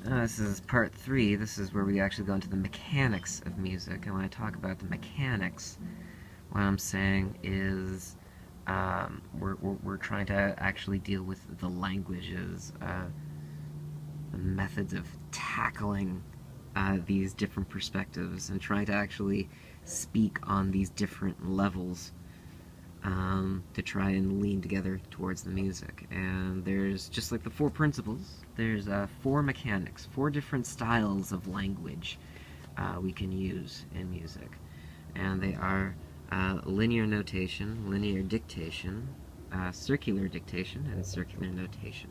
This is part 3. This is where we actually go into the mechanics of music. And when I talk about the mechanics, what I'm saying is we're trying to actually deal with the languages, the methods of tackling these different perspectives and trying to actually speak on these different levels to try and lean together towards the music. And there's, just like the 4 principles, there's 4 mechanics, 4 different styles of language we can use in music. And they are linear notation, linear dictation, circular dictation, and circular notation.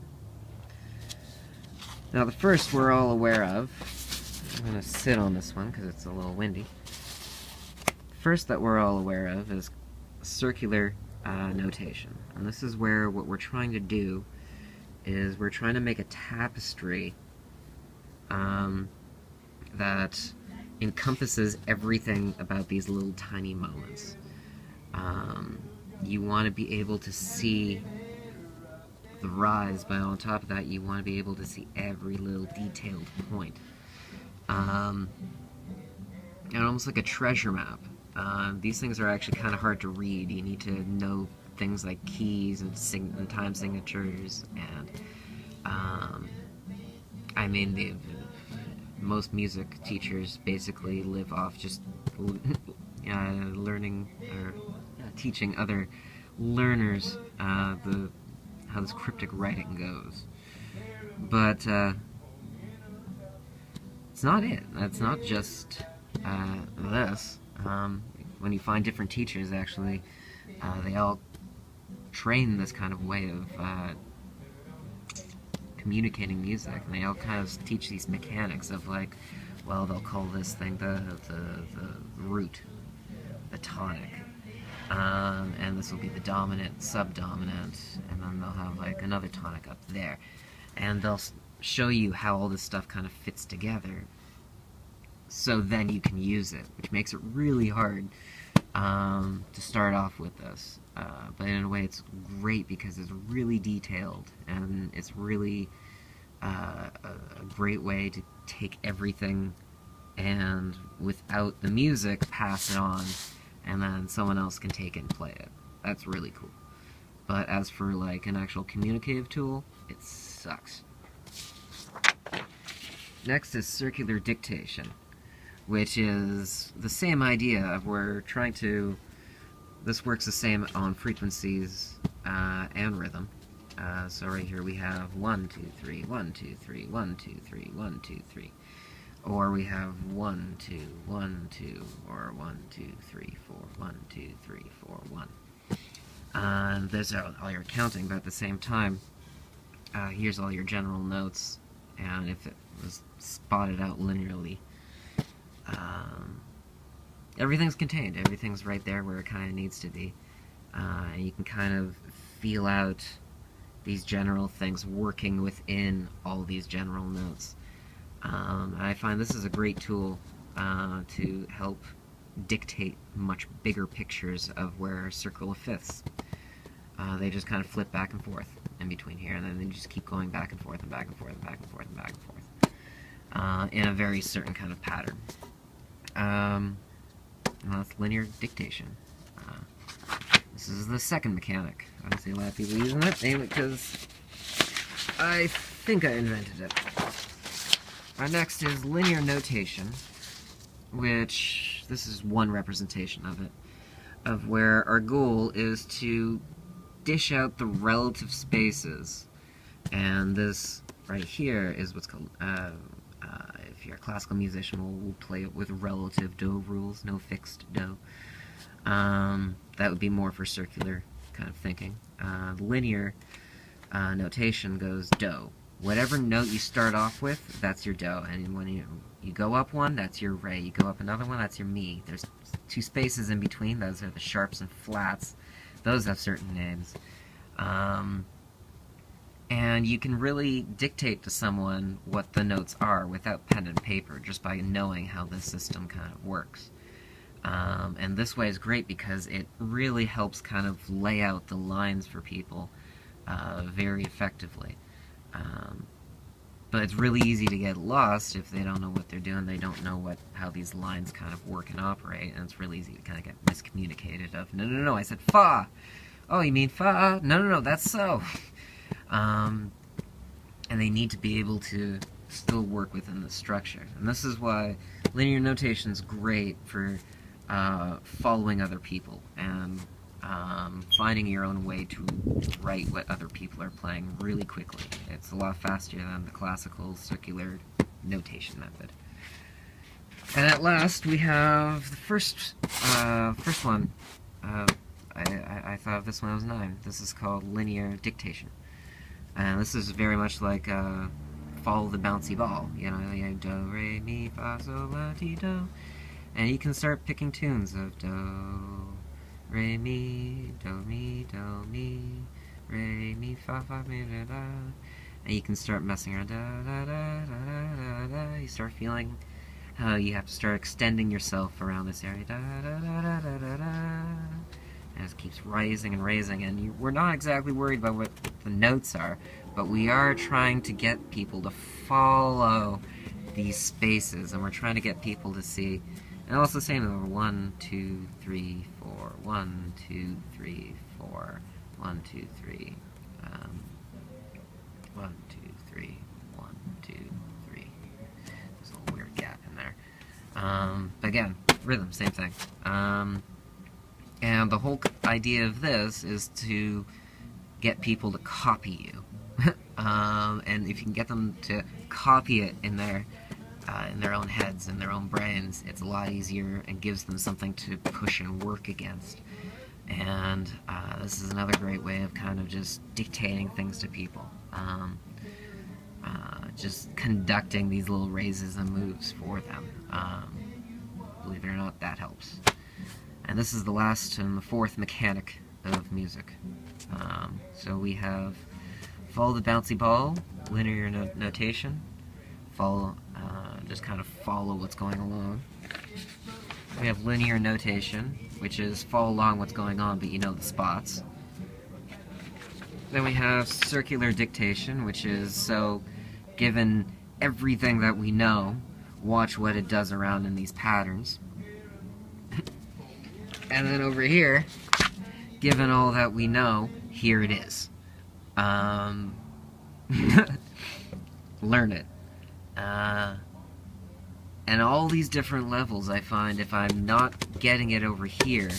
Now the first we're all aware of, I'm going to sit on this one because it's a little windy. First that we're all aware of is circular notation. And this is where what we're trying to do is we're trying to make a tapestry that encompasses everything about these little tiny moments. You want to be able to see the rise, but on top of that you want to be able to see every little detailed point. And almost like a treasure map. These things are actually kind of hard to read. You need to know things like keys and time signatures, and I mean, most music teachers basically live off just learning or teaching other learners how this cryptic writing goes. But it's not it. It's not just this. When you find different teachers, actually, they all train this kind of way of communicating music, and they all kind of teach these mechanics of, like, well, they'll call this thing the root, the tonic, and this will be the dominant, subdominant, and then they'll have like another tonic up there, and they'll show you how all this stuff kind of fits together, so then you can use it, which makes it really hard to start off with this. But in a way it's great because it's really detailed, and it's really a great way to take everything and, without the music, pass it on, and then someone else can take it and play it. That's really cool. But as for like an actual communicative tool, it sucks. Next is circular dictation, which is the same idea of we're trying to... This works the same on frequencies and rhythm. So right here we have 1, 2, 3, 1, 2, 3, 1, 2, 3, 1, 2, 3. Or we have 1, 2, 1, 2, or 1, 2, 3, 4, 1, 2, 3, 4, 1. There's all your counting, but at the same time, here's all your general notes, and if it was spotted out linearly, everything's contained. Everything's right there where it kind of needs to be. And you can kind of feel out these general things working within all these general notes. I find this is a great tool to help dictate much bigger pictures of where circle of fifths. They just kind of flip back and forth in between here, and then they just keep going back and forth and back and forth and back and forth and back and forth in a very certain kind of pattern. That's linear dictation. This is the second mechanic. I don't see a lot of people using it, mainly because I think I invented it. Our next is linear notation, which this is one representation of it, of where our goal is to dish out the relative spaces, and this right here is what's called, if you're a classical musician, we'll play it with relative do rules, no fixed do. That would be more for circular kind of thinking. Linear notation goes do. Whatever note you start off with, that's your do, and when you go up one, that's your re. You go up another one, that's your mi. There's 2 spaces in between, those are the sharps and flats. Those have certain names. And you can really dictate to someone what the notes are without pen and paper, just by knowing how this system kind of works. And this way is great because it really helps kind of lay out the lines for people very effectively. But it's really easy to get lost if they don't know what they're doing. They don't know how these lines kind of work and operate, and it's really easy to kind of get miscommunicated of, no, I said fa. Oh, you mean fa? No, that's so. And they need to be able to still work within the structure. And this is why linear notation is great for following other people and finding your own way to write what other people are playing really quickly. It's a lot faster than the classical circular notation method. And at last, we have the first one. I thought this one was 9. This is called linear dictation. And this is very much like follow the bouncy ball. You know, do, re, mi, fa, sol, la, ti, do. And you can start picking tunes of do, re, mi, do, re, mi, fa, mi, da, da. And you can start messing around, da, da, da, da, da, da. You start feeling how you have to start extending yourself around this area, da, da, da, da, da, da, da. And it keeps rising and raising, and we're not exactly worried about what the notes are, but we are trying to get people to follow these spaces, and we're trying to get people to see. And also same over 1, 2, 3, 4, 1, 2, 3, 4, 1, 2, 3, 1, 2, 3, 1, 2, 3. There's a little weird gap in there. But again, rhythm, same thing. And the whole idea of this is to get people to copy you. And if you can get them to copy it in their own heads, in their own brains, it's a lot easier and gives them something to push and work against. And this is another great way of kind of just dictating things to people. Just conducting these little raises and moves for them. Believe it or not, that helps. And this is the last and the 4th mechanic of music. So we have follow the bouncy ball, linear notation, just kind of follow what's going along. We have linear notation, which is follow along what's going on, but you know the spots. Then we have circular dictation, which is, so given everything that we know, watch what it does around in these patterns. And then over here, given all that we know, here it is. Learn it. And all these different levels, I find, if I'm not getting it over here,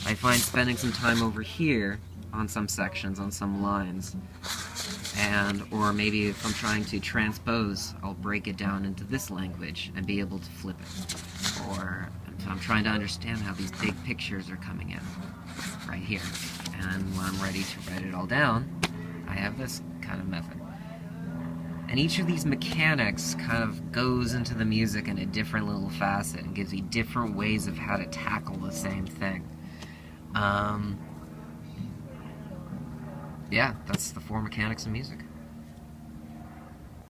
I find spending some time over here on some sections, on some lines, or maybe if I'm trying to transpose, I'll break it down into this language and be able to flip it. Or if I'm trying to understand how these big pictures are coming in, right here. And when I'm ready to write it all down, I have this kind of method. And each of these mechanics kind of goes into the music in a different little facet and gives you different ways of how to tackle the same thing. Yeah, that's the 4 mechanics of music.